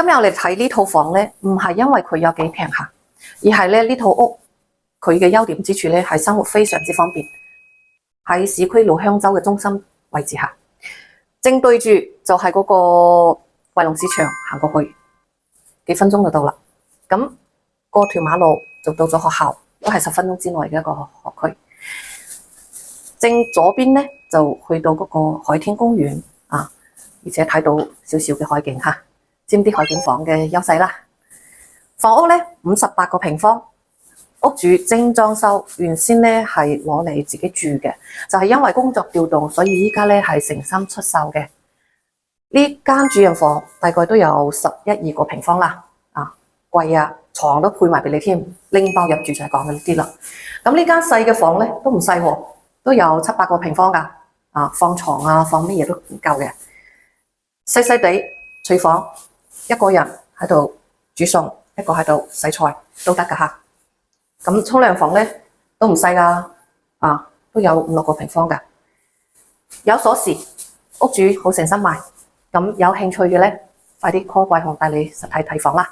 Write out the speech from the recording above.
今日我哋睇呢套房咧，唔係因為佢有幾平下，而係咧呢套屋佢嘅優點之處咧係生活非常之方便，喺市區老鄉州嘅中心位置下，正對住就係嗰個惠龍市場，行過去幾分鐘就到啦。咁過條馬路就到咗學校，都係10分鐘之內嘅一個學區。正左邊咧就去到嗰個海天公園啊，而且睇到少少嘅海景嚇，佔啲海景房嘅優勢啦。房屋咧58個平方，屋主精裝修，原先咧係攞嚟自己住嘅，就係因為工作調動，所以依家咧係誠心出售嘅。呢間主人房大概都有11-12個平方啦，櫃啊床都配埋俾你添，拎包入住就係講緊呢啲啦。咁呢間細嘅房咧都唔細喎，都有7-8個平方㗎，放床啊放乜嘢都唔夠嘅。細細地廚房，一個人喺度煮餸，一個喺度洗菜都得㗎嚇。咁沖涼房咧都唔細㗎，都有5-6個平方㗎。有鎖匙，屋主好誠心賣。咁有興趣嘅咧，快啲 call 貴雄帶你實體睇房啦。